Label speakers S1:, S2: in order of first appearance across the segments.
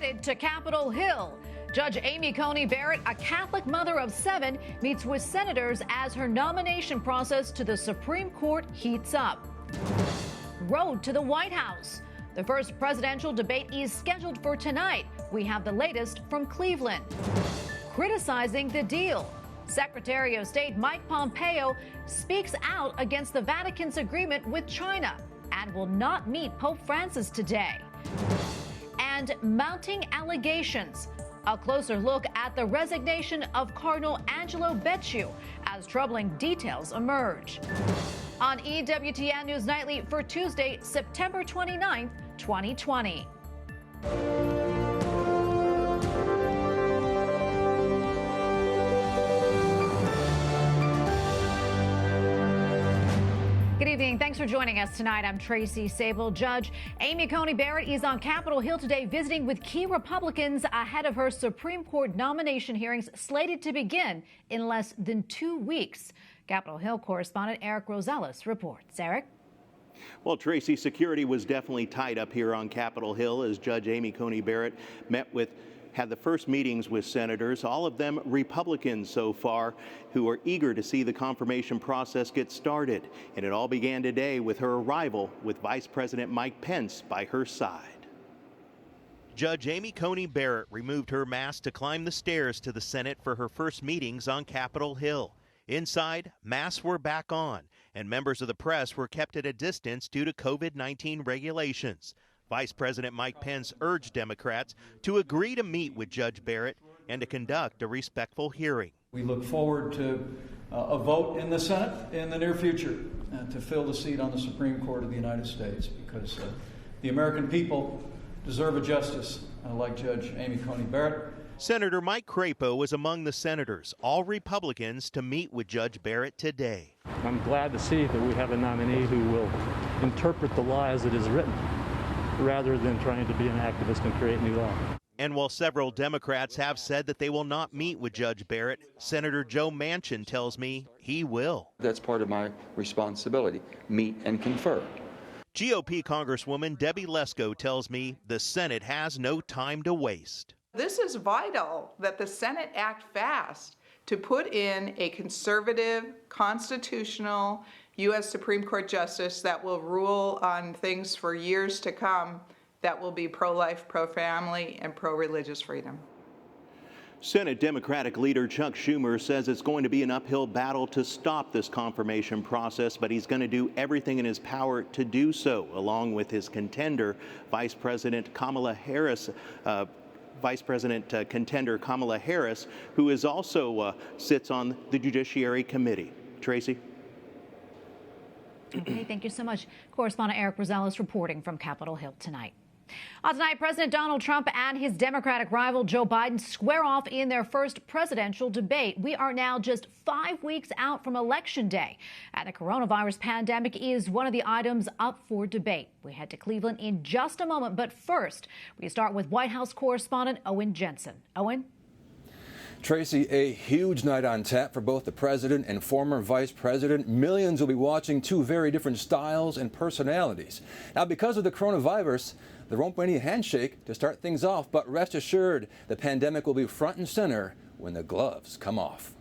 S1: headed to Capitol Hill. Judge Amy Coney Barrett, a Catholic mother of 7, meets with senators as her nomination process to the Supreme Court heats up. Road to the White House. The first presidential debate is scheduled for tonight. We have the latest from Cleveland. Criticizing the deal. Secretary of State Mike Pompeo speaks out against the Vatican's agreement with China and will not meet Pope Francis today. And mounting allegations. A closer look at the resignation of Cardinal Angelo Becciu as troubling details emerge. On EWTN News Nightly for Tuesday, September 29th, 2020. Good evening. Thanks for joining us tonight. I'm Tracy Sable. Judge Amy Coney Barrett is on Capitol Hill today visiting with key Republicans ahead of her Supreme Court nomination hearings slated to begin in less than 2 weeks. Capitol Hill correspondent Eric Rosales reports. Eric?
S2: Well, Tracy, security was definitely tight up here on Capitol Hill as Judge Amy Coney Barrett had the first meetings with senators, all of them Republicans so far, who are eager to see the confirmation process get started. And it all began today with her arrival with Vice President Mike Pence by her side. Judge Amy Coney Barrett removed her mask to climb the stairs to the Senate for her first meetings on Capitol Hill. Inside, masks were back on, and members of the press were kept at a distance due to COVID-19 regulations. Vice President Mike Pence urged Democrats to agree to meet with Judge Barrett and to conduct a respectful hearing.
S3: We look forward to a vote in the Senate in the near future to fill the seat on the Supreme Court of the United States, because the American people deserve a justice like Judge Amy Coney Barrett.
S2: Senator Mike Crapo was among the senators, all Republicans, to meet with Judge Barrett today.
S4: I'm glad to see that we have a nominee who will interpret the law as it is written, rather than trying to be an activist and create new law.
S2: And while several Democrats have said that they will not meet with Judge Barrett, Senator Joe Manchin tells me he will.
S5: That's part of my responsibility, meet and confer.
S2: GOP Congresswoman Debbie Lesko tells me the Senate has no time to waste.
S6: This is vital that the Senate act fast to put in a conservative, constitutional U.S. Supreme Court justice that will rule on things for years to come that will be pro-life, pro-family, and pro-religious freedom.
S2: Senate Democratic leader Chuck Schumer says it's going to be an uphill battle to stop this confirmation process, but he's going to do everything in his power to do so, along with his contender, Vice President Kamala Harris, contender Kamala Harris, who is also sits on the Judiciary Committee. Tracy?
S1: Okay, thank you so much. Correspondent Eric Rosales reporting from Capitol Hill tonight. Tonight, President Donald Trump and his Democratic rival Joe Biden square off in their first presidential debate. We are now just 5 weeks out from Election Day, and the coronavirus pandemic is one of the items up for debate. We head to Cleveland in just a moment, but first, we start with White House correspondent Owen Jensen. Owen?
S7: Tracy, a huge night on tap for both the president and former vice president. Millions will be watching two very different styles and personalities. Now, because of the coronavirus, there won't be any handshake to start things off, but rest assured the pandemic will be front and center when the gloves come off.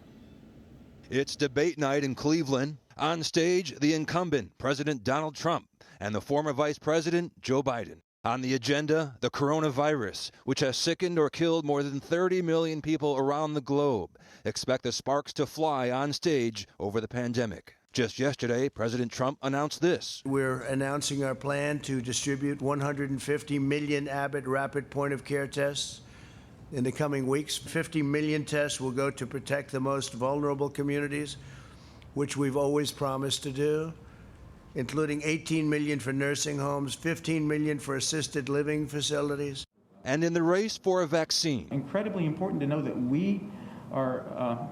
S8: It's debate night in Cleveland. On stage, the incumbent, President Donald Trump, and the former vice president, Joe Biden. On the agenda, the coronavirus, which has sickened or killed more than 30 million people around the globe. Expect the sparks to fly on stage over the pandemic. Just yesterday, President Trump announced this.
S9: We're announcing our plan to distribute 150 million Abbott rapid point-of-care tests in the coming weeks. 50 million tests will go to protect the most vulnerable communities, which we've always promised to do, including 18 million for nursing homes, 15 million for assisted living facilities.
S8: And in the race for a vaccine.
S10: Incredibly important to know that we are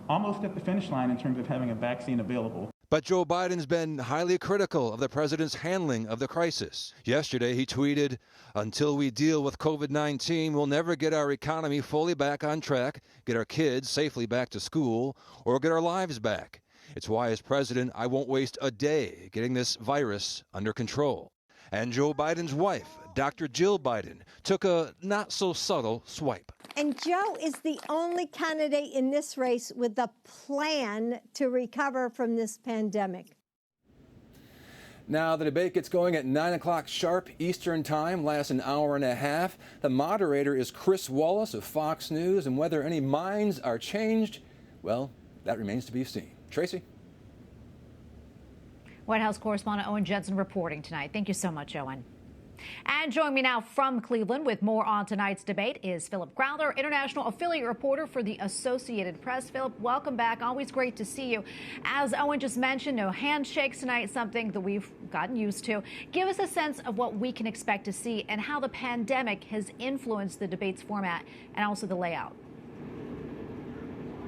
S10: almost at the finish line in terms of having a vaccine available.
S8: But Joe Biden's been highly critical of the president's handling of the crisis. Yesterday, he tweeted, "Until we deal with COVID-19, we'll never get our economy fully back on track, get our kids safely back to school, or get our lives back. It's why, as president, I won't waste a day getting this virus under control." And Joe Biden's wife, Dr. Jill Biden took a not-so-subtle swipe.
S11: And Joe is the only candidate in this race with a plan to recover from this pandemic.
S7: Now the debate gets going at 9 o'clock sharp Eastern Time, lasts an hour and a half. The moderator is Chris Wallace of Fox News, and whether any minds are changed, well, that remains to be seen. Tracy?
S1: White House correspondent Owen Jensen reporting tonight. Thank you so much, Owen. And joining me now from Cleveland with more on tonight's debate is Philip Crowther, international affiliate reporter for the Associated Press. Philip, welcome back. Always great to see you. As Owen just mentioned, no handshakes tonight, something that we've gotten used to. Give us a sense of what we can expect to see and how the pandemic has influenced the debate's format and also the layout.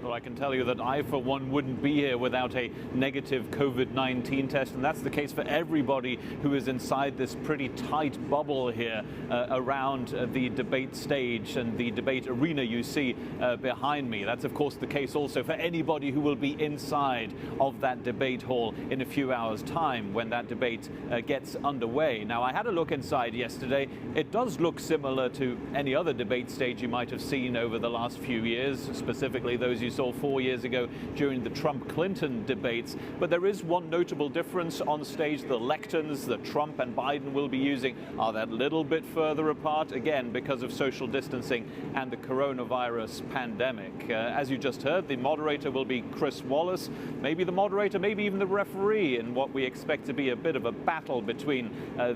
S12: Well, I can tell you that I, for one, wouldn't be here without a negative COVID-19 test, and that's the case for everybody who is inside this pretty tight bubble here around the debate stage and the debate arena you see behind me. That's, of course, the case also for anybody who will be inside of that debate hall in a few hours' time when that debate gets underway. Now, I had a look inside yesterday. It does look similar to any other debate stage you might have seen over the last few years, specifically those you saw 4 years ago during the Trump-Clinton debates. But there is one notable difference on stage. The lecterns that Trump and Biden will be using are that little bit further apart, again, because of social distancing and the coronavirus pandemic. As you just heard, the moderator will be Chris Wallace, maybe the moderator, maybe even the referee, in what we expect to be a bit of a battle between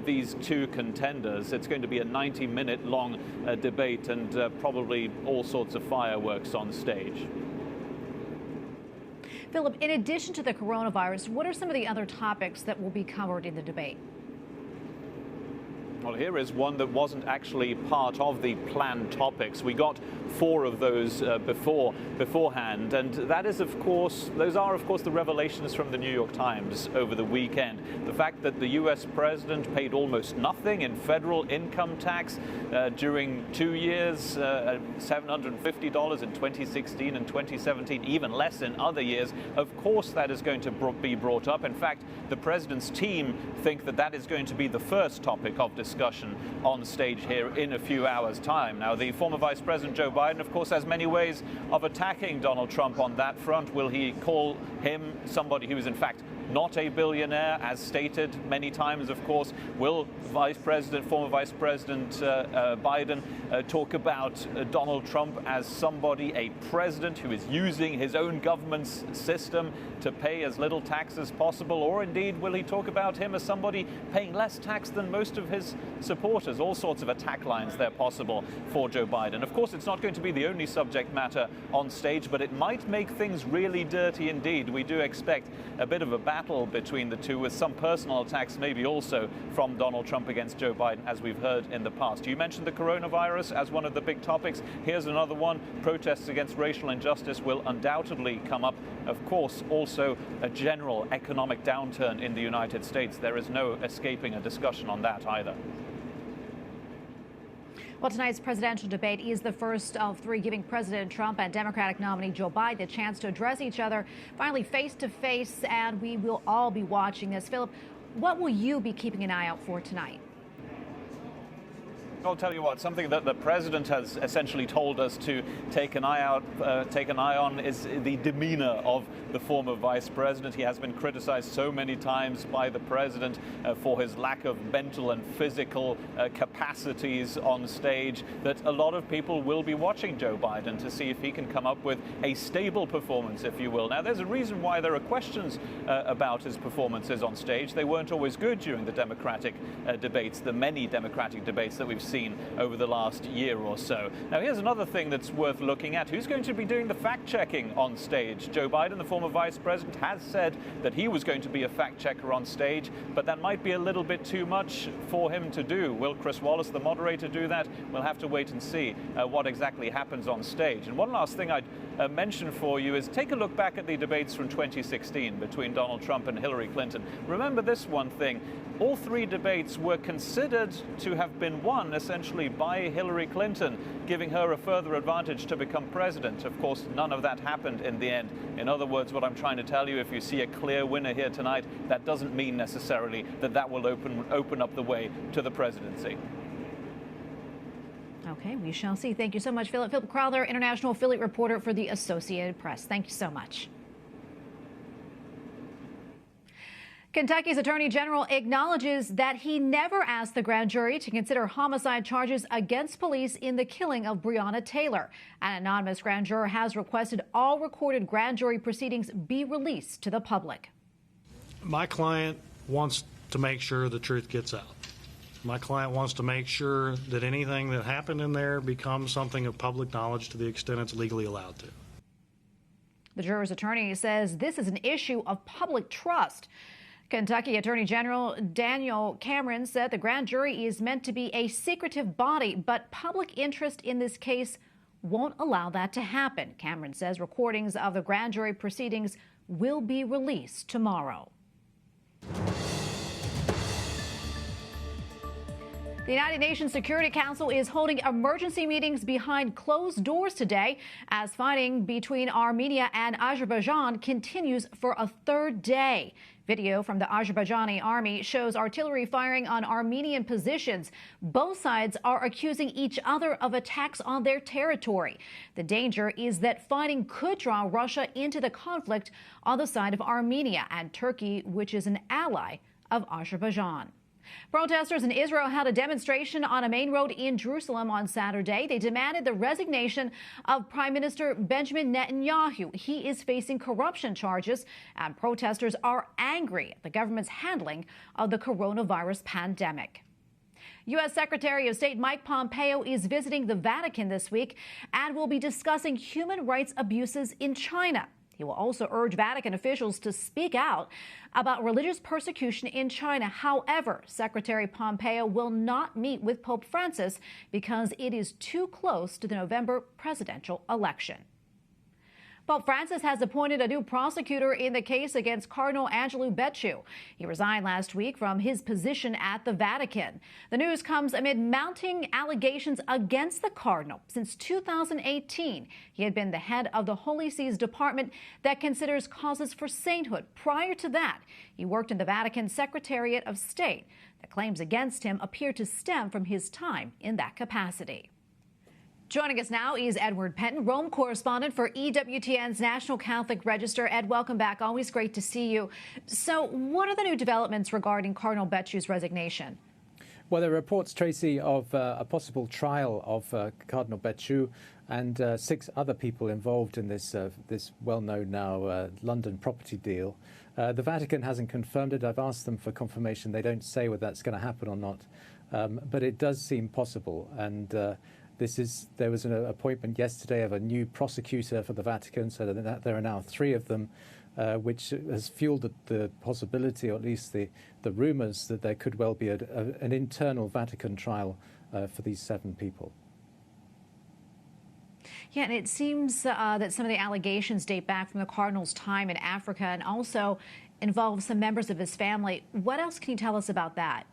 S12: these two contenders. It's going to be a 90-minute long debate and probably all sorts of fireworks on stage.
S1: Philip, in addition to the coronavirus, what are some of the other topics that will be covered in the debate?
S12: Well, here is one that wasn't actually part of the planned topics. We got 4 of those beforehand, and that is, of course, those are, of course, the revelations from the New York Times over the weekend. The fact that the U.S. president paid almost nothing in federal income tax during 2 years, $750 in 2016 and 2017, even less in other years. Of course, that is going to be brought up. In fact, the president's team think that that is going to be the first topic of discussion on stage here in a few hours' time. Now, the former Vice President Joe Biden, of course, has many ways of attacking Donald Trump on that front. Will he call him somebody who is, in fact, not a billionaire, as stated many times, of course? Will former Vice President Biden talk about Donald Trump as somebody, a president who is using his own government's system to pay as little tax as possible? Or indeed, will he talk about him as somebody paying less tax than most of his supporters? All sorts of attack lines there possible for Joe Biden. Of course, it's not going to be the only subject matter on stage, but it might make things really dirty indeed. We do expect a bit of a battle between the two, with some personal attacks maybe also from Donald Trump against Joe Biden, as we've heard in the past. You mentioned the coronavirus as one of the big topics. Here's another one. Protests against racial injustice will undoubtedly come up. Of course, also a general economic downturn in the United States. There is no escaping a discussion on that either.
S1: Well, tonight's presidential debate is the first of 3, giving President Trump and Democratic nominee Joe Biden a chance to address each other, finally face to face, and we will all be watching this. Philip, what will you be keeping an eye out for tonight?
S12: I'll tell you what, something that the president has essentially told us to take an eye on is the demeanor of the former vice president. He has been criticized so many times by the president for his lack of mental and physical capacities on stage, that a lot of people will be watching Joe Biden to see if he can come up with a stable performance, if you will. Now, there's a reason why there are questions about his performances on stage. They weren't always good during the Democratic debates, the many Democratic debates that we've seen over the last year or so. Now, here's another thing that's worth looking at. Who's going to be doing the fact-checking on stage? Joe Biden, the former vice president, has said that he was going to be a fact-checker on stage, but that might be a little bit too much for him to do. Will Chris Wallace, the moderator, do that? We'll have to wait and see what exactly happens on stage. And one last thing I'd mention for you is take a look back at the debates from 2016 between Donald Trump and Hillary Clinton. Remember this one thing. All 3 debates were considered to have been won essentially by Hillary Clinton, giving her a further advantage to become president. Of course, none of that happened in the end. In other words, what I'm trying to tell you, if you see a clear winner here tonight, that doesn't mean necessarily that that will open up the way to the presidency.
S1: Okay, we shall see. Thank you so much, Philip. Philip Crowther, international affiliate reporter for the Associated Press. Thank you so much. Kentucky's Attorney General acknowledges that he never asked the grand jury to consider homicide charges against police in the killing of Breonna Taylor. An anonymous grand juror has requested all recorded grand jury proceedings be released to the public.
S13: My client wants to make sure the truth gets out. My client wants to make sure that anything that happened in there becomes something of public knowledge to the extent it's legally allowed to.
S1: The juror's attorney says this is an issue of public trust. Kentucky Attorney General Daniel Cameron said the grand jury is meant to be a secretive body, but public interest in this case won't allow that to happen. Cameron says recordings of the grand jury proceedings will be released tomorrow. The United Nations Security Council is holding emergency meetings behind closed doors today as fighting between Armenia and Azerbaijan continues for a third day. Video from the Azerbaijani army shows artillery firing on Armenian positions. Both sides are accusing each other of attacks on their territory. The danger is that fighting could draw Russia into the conflict on the side of Armenia and Turkey, which is an ally of Azerbaijan. Protesters in Israel held a demonstration on a main road in Jerusalem on Saturday. They demanded the resignation of Prime Minister Benjamin Netanyahu. He is facing corruption charges, and protesters are angry at the government's handling of the coronavirus pandemic. U.S. Secretary of State Mike Pompeo is visiting the Vatican this week and will be discussing human rights abuses in China. He will also urge Vatican officials to speak out about religious persecution in China. However, Secretary Pompeo will not meet with Pope Francis because it is too close to the November presidential election. Pope Francis has appointed a new prosecutor in the case against Cardinal Angelo Becciu. He resigned last week from his position at the Vatican. The news comes amid mounting allegations against the cardinal. Since 2018, he had been the head of the Holy See's department that considers causes for sainthood. Prior to that, he worked in the Vatican Secretariat of State. The claims against him appear to stem from his time in that capacity. Joining us now is Edward Penton, Rome correspondent for EWTN's National Catholic Register. Ed, welcome back. Always great to see you. So what are the new developments regarding Cardinal Becciu's resignation?
S14: Well, there are reports, Tracy, of a possible trial of Cardinal Becciu and 6 other people involved in this well-known now London property deal. The Vatican hasn't confirmed it. I've asked them for confirmation. They don't say whether that's going to happen or not. But it does seem possible. And there was an appointment yesterday of a new prosecutor for the Vatican, so that there are now 3 of them, which has fueled the possibility, or at least the rumours, that there could well be an internal Vatican trial for these 7 people.
S1: Yeah, and it seems that some of the allegations date back from the Cardinal's time in Africa and also involve some members of his family. What else can you tell us about that?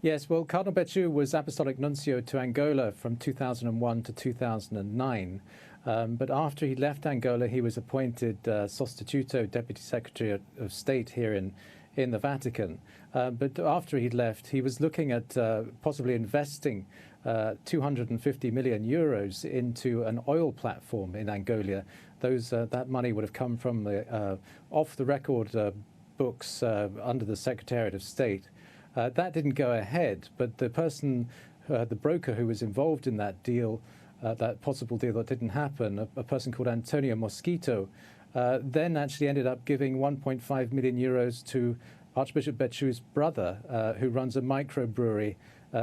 S14: Yes, well, Cardinal Becciu was Apostolic Nuncio to Angola from 2001 to 2009. But after he left Angola, he was appointed Sostituto, Deputy Secretary of State here in the Vatican. But after he left, he was looking at possibly investing 250 million euros into an oil platform in Angola. That money would have come from the off-the-record books under the Secretariat of State. That didn't go ahead, but the person, the broker who was involved in that deal, that possible deal that didn't happen, a person called Antonio Mosquito, then actually ended up giving 1.5 million euros to Archbishop Becciu's brother, who runs a microbrewery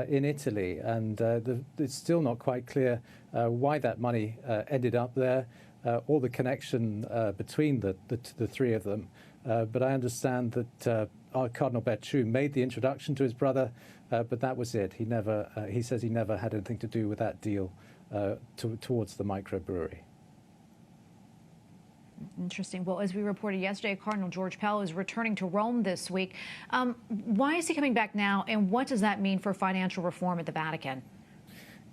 S14: in Italy. And it's still not quite clear why that money ended up there, or the connection between the 3 of them. But I understand that Cardinal Becciu made the introduction to his brother, but that was it. He says he never had anything to do with that deal towards the microbrewery.
S1: Interesting. Well, as we reported yesterday, Cardinal George Pell is returning to Rome this week. Why is he coming back now, and what does that mean for financial reform at the Vatican?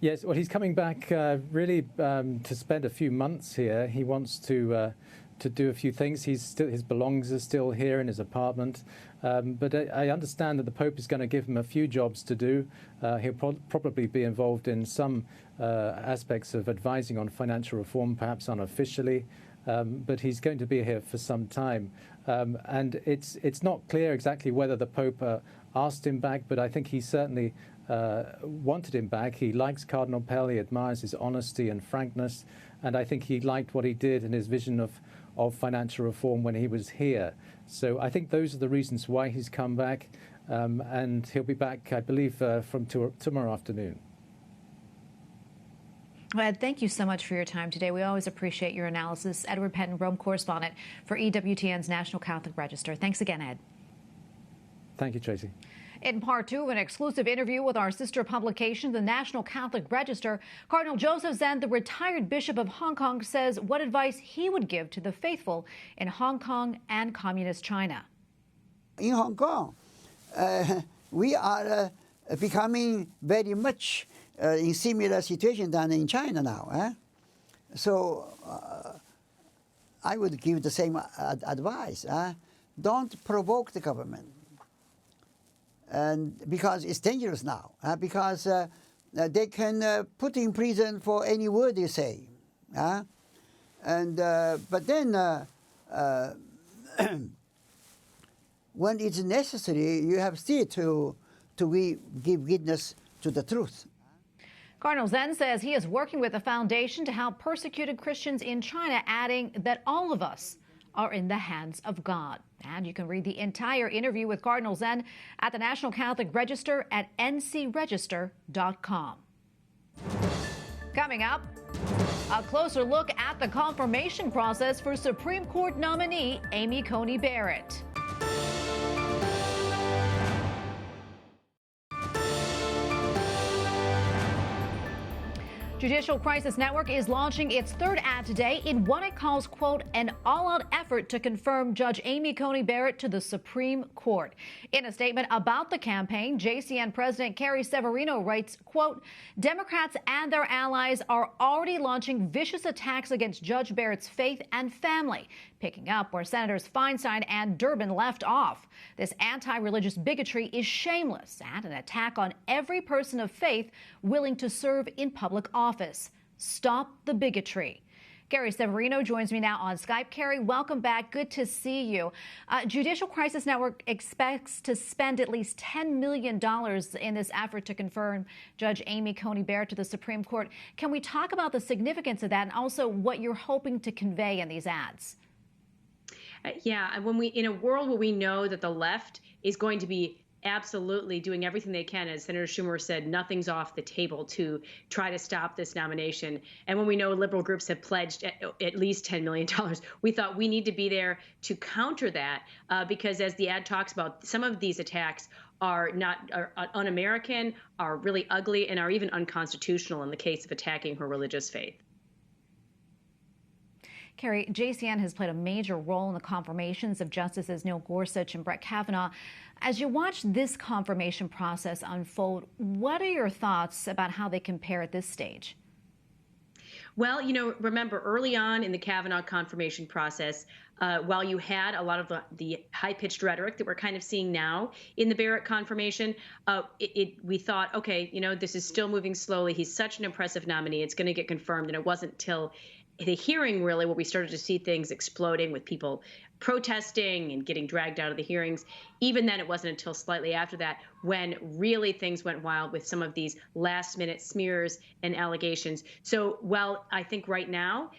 S14: Yes, well, he's coming back really to spend a few months here. He wants to to do a few things. His belongings are still here in his apartment. But I understand that the Pope is going to give him a few jobs to do. He'll probably be involved in some aspects of advising on financial reform, perhaps unofficially. But he's going to be here for some time. And it's not clear exactly whether the Pope asked him back, but I think he certainly wanted him back. He likes Cardinal Pell. He admires his honesty and frankness. And I think he liked what he did and his vision of financial reform when he was here. So I think those are the reasons why he's come back. And he'll be back, I believe, from tomorrow afternoon.
S1: Well, Ed, thank you so much for your time today. We always appreciate your analysis. Edward Penton, Rome correspondent for EWTN's National Catholic Register. Thanks again, Ed.
S14: Thank you, Tracy.
S1: In part two of an exclusive interview with our sister publication, the National Catholic Register, Cardinal Joseph Zen, the retired Bishop of Hong Kong, says what advice he would give to the faithful in Hong Kong and Communist China.
S15: In Hong Kong, we are becoming very much in similar situation than in China now. So I would give the same advice. Don't provoke the government. And because it's dangerous now, because they can put in prison for any word you say. And but then when it's necessary, you have still to give witness to the truth.
S1: Cardinal Zen says he is working with the foundation to help persecuted Christians in China, adding that all of us are in the hands of God. And you can read the entire interview with Cardinal Zen at the National Catholic Register at ncregister.com. Coming up, a closer look at the confirmation process for Supreme Court nominee Amy Coney Barrett. Judicial Crisis Network is launching its third ad today in what it calls, quote, an all-out effort to confirm Judge Amy Coney Barrett to the Supreme Court. In a statement about the campaign, JCN President Carrie Severino writes, quote, Democrats and their allies are already launching vicious attacks against Judge Barrett's faith and family, picking up where Senators Feinstein and Durbin left off. This anti-religious bigotry is shameless and an attack on every person of faith willing to serve in public office. Stop the bigotry. Carrie Severino joins me now on Skype. Carrie, welcome back. Good to see you. Judicial Crisis Network expects to spend at least $10 million in this effort to confirm Judge Amy Coney Barrett to the Supreme Court. Can we talk about the significance of that and also what you're hoping to convey in these ads?
S16: Yeah, when in a world where we know that the left is going to be absolutely doing everything they can, as Senator Schumer said, nothing's off the table to try to stop this nomination. And when we know liberal groups have pledged at least $10 million, we thought we need to be there to counter that because as the ad talks about, some of these attacks are un-American, are really ugly, and are even unconstitutional in the case of attacking her religious faith.
S1: Carrie, JCN has played a major role in the confirmations of Justices Neil Gorsuch and Brett Kavanaugh. As you watch this confirmation process unfold, what are your thoughts about how they compare at this stage?
S16: Well, remember early on in the Kavanaugh confirmation process, while you had a lot of the high-pitched rhetoric that we're kind of seeing now in the Barrett confirmation, we thought, okay, this is still moving slowly. He's such an impressive nominee. It's going to get confirmed. And it wasn't till the hearing, really, where we started to see things exploding with people protesting and getting dragged out of the hearings. Even then, it wasn't until slightly after that when really things went wild with some of these last-minute smears and allegations. So, well, I think right now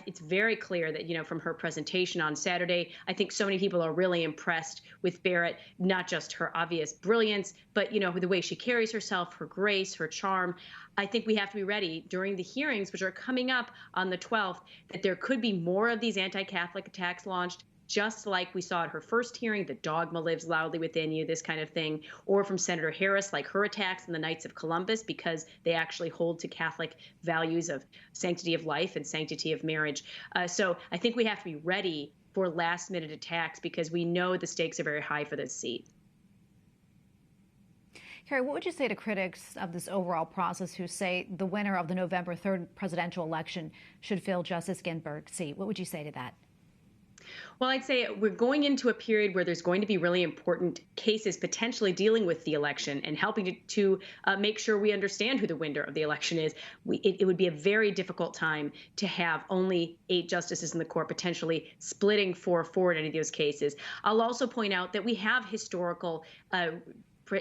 S16: it's very clear that, from her presentation on Saturday, I think so many people are really impressed with Barrett, not just her obvious brilliance, but, the way she carries herself, her grace, her charm. I think we have to be ready during the hearings, which are coming up on the 12th, that there could be more of these anti-Catholic attacks launched, just like we saw at her first hearing, the dogma lives loudly within you, this kind of thing, or from Senator Harris, like her attacks on the Knights of Columbus, because they actually hold to Catholic values of sanctity of life and sanctity of marriage. So I think we have to be ready for last-minute attacks because we know the stakes are very high for this seat.
S1: Carrie, what would you say to critics of this overall process who say the winner of the November 3rd presidential election should fill Justice Ginsburg's seat? What would you say to that?
S16: Well, I'd say we're going into a period where there's going to be really important cases potentially dealing with the election and helping to make sure we understand who the winner of the election is. It would be a very difficult time to have only 8 justices in the court potentially splitting 4-4 in any of those cases. I'll also point out that we have historical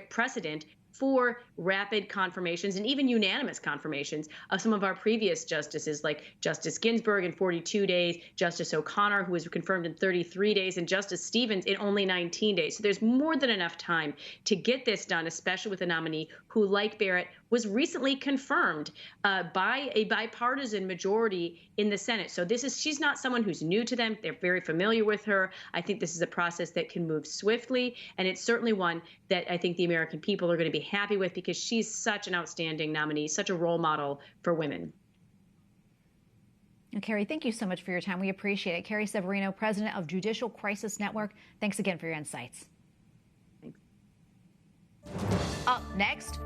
S16: precedent for rapid confirmations and even unanimous confirmations of some of our previous justices, like Justice Ginsburg in 42 days, Justice O'Connor, who was confirmed in 33 days, and Justice Stevens in only 19 days. So there's more than enough time to get this done, especially with a nominee who, like Barrett, was recently confirmed by a bipartisan majority in the Senate. So she's not someone who's new to them. They're very familiar with her. I think this is a process that can move swiftly, and it's certainly one that I think the American people are going to be happy with because she's such an outstanding nominee, such a role model for women.
S1: And Carrie, thank you so much for your time. We appreciate it. Carrie Severino, president of Judicial Crisis Network. Thanks again for your insights.
S16: Thanks.
S1: Up next,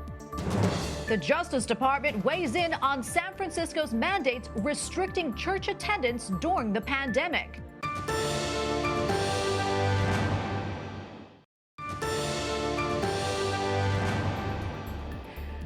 S1: the Justice Department weighs in on San Francisco's mandates restricting church attendance during the pandemic.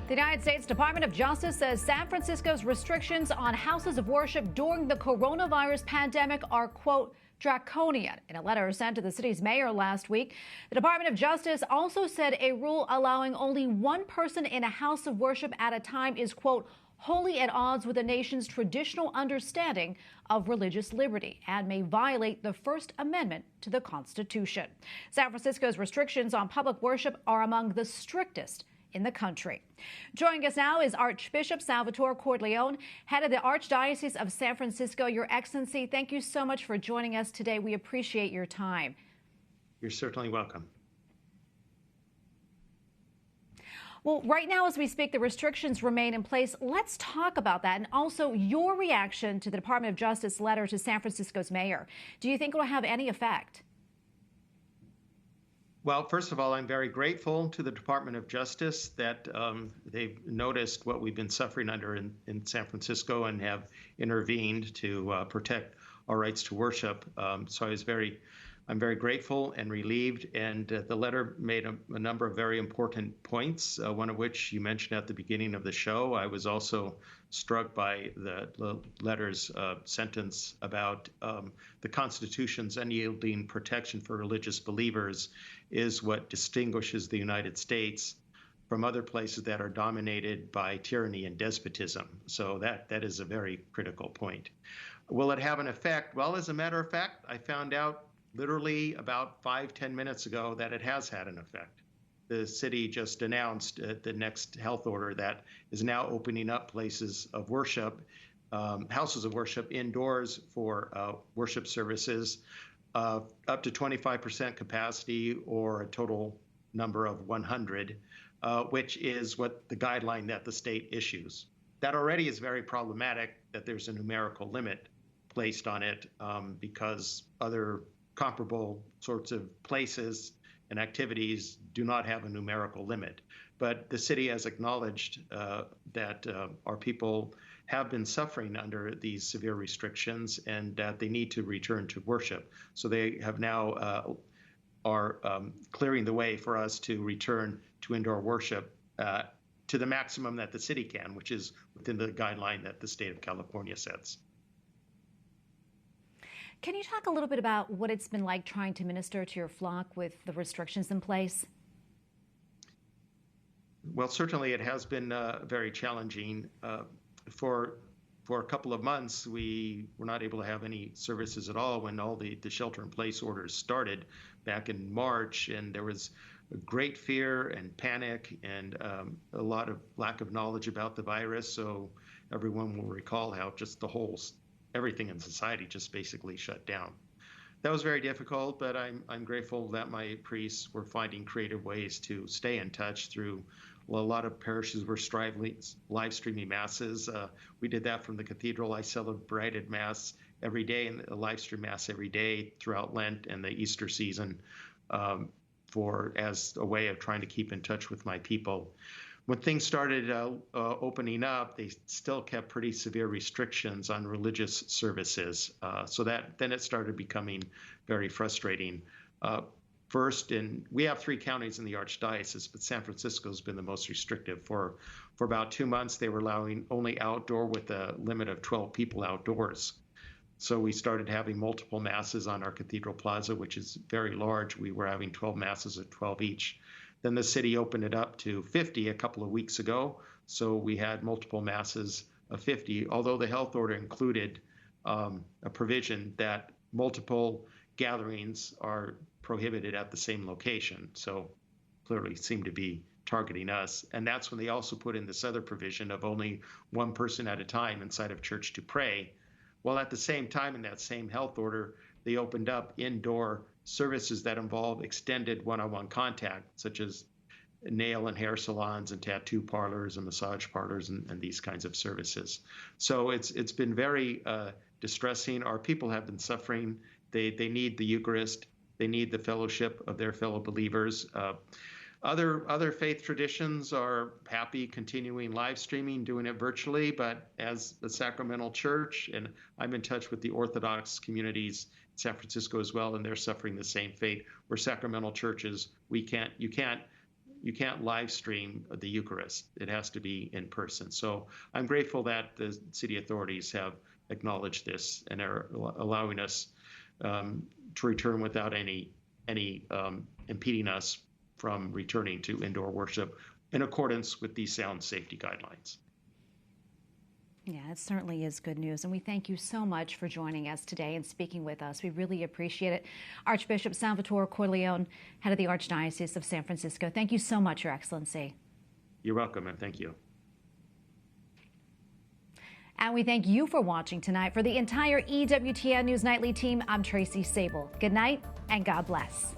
S1: The United States Department of Justice says San Francisco's restrictions on houses of worship during the coronavirus pandemic are, quote, draconian. In a letter sent to the city's mayor last week, the Department of Justice also said a rule allowing only one person in a house of worship at a time is, quote, wholly at odds with the nation's traditional understanding of religious liberty and may violate the First Amendment to the Constitution. San Francisco's restrictions on public worship are among the strictest in the country. Joining us now is Archbishop Salvatore Corleone, head of the Archdiocese of San Francisco. Your Excellency, thank you so much for joining us today. We appreciate your time.
S2: You're certainly welcome.
S1: Well, right now as we speak, the restrictions remain in place. Let's talk about that and also your reaction to the Department of Justice letter to San Francisco's mayor. Do you think it will have any effect?
S2: Well, first of all, I'm very grateful to the Department of Justice that they've noticed what we've been suffering under in San Francisco and have intervened to protect our rights to worship. So I'm very grateful and relieved. And the letter made a number of very important points, one of which you mentioned at the beginning of the show. I was also struck by the letter's sentence about the Constitution's unyielding protection for religious believers is what distinguishes the United States from other places that are dominated by tyranny and despotism. So that is a very critical point. Will it have an effect? Well, as a matter of fact, I found out literally about 5-10 minutes ago that it has had an effect. The city just announced the next health order that is now opening up places of worship, houses of worship indoors for worship services, up to 25% capacity or a total number of 100, which is what the guideline that the state issues. That already is very problematic that there's a numerical limit placed on it because other comparable sorts of places and activities do not have a numerical limit. But the city has acknowledged that our people have been suffering under these severe restrictions and that they need to return to worship. So they have now are clearing the way for us to return to indoor worship to the maximum that the city can, which is within the guideline that the state of California sets.
S1: Can you talk a little bit about what it's been like trying to minister to your flock with the restrictions in place?
S2: Well, certainly it has been very challenging. For a couple of months, we were not able to have any services at all when all the shelter-in-place orders started back in March, and there was great fear and panic and a lot of lack of knowledge about the virus. So everyone will recall how just everything in society just basically shut down. That was very difficult, but I'm grateful that my priests were finding creative ways to stay in touch through. Well, a lot of parishes were live streaming masses. We did that from the cathedral. I celebrated Mass every day and a live stream Mass every day throughout Lent and the Easter season as a way of trying to keep in touch with my people.
S17: when things started opening up, they still kept pretty severe restrictions on religious services. So then it started becoming very frustrating. First, we have 3 counties in the Archdiocese, but San Francisco has been the most restrictive. For about 2 months, they were allowing only outdoor with a limit of 12 people outdoors. So we started having multiple masses on our Cathedral Plaza, which is very large. We were having 12 masses at 12 each. Then the city opened it up to 50 a couple of weeks ago. So we had multiple masses of 50, although the health order included a provision that multiple gatherings are prohibited at the same location. So clearly seemed to be targeting us. And that's when they also put in this other provision of only one person at a time inside of church to pray. Well, at the same time, in that same health order, they opened up indoor services that involve extended one-on-one contact, such as nail and hair salons and tattoo parlors and massage parlors and these kinds of services. So it's been very distressing. Our people have been suffering. They need the Eucharist. They need the fellowship of their fellow believers. Other faith traditions are happy continuing live streaming, doing it virtually, but as the Sacramental Church, and I'm in touch with the Orthodox communities in San Francisco as well, and they're suffering the same fate. We're Sacramental churches. You can't live stream the Eucharist. It has to be in person. So I'm grateful that the city authorities have acknowledged this and are allowing us to return without any impeding us from returning to indoor worship in accordance with these sound safety guidelines.
S1: Yeah, it certainly is good news, and we thank you so much for joining us today and speaking with us. We really appreciate it. Archbishop Salvatore Corleone, head of the Archdiocese of San Francisco, thank you so much, Your Excellency.
S17: You're welcome, and thank you.
S1: And we thank you for watching tonight. For the entire EWTN News Nightly team, I'm Tracy Sable. Good night, and God bless.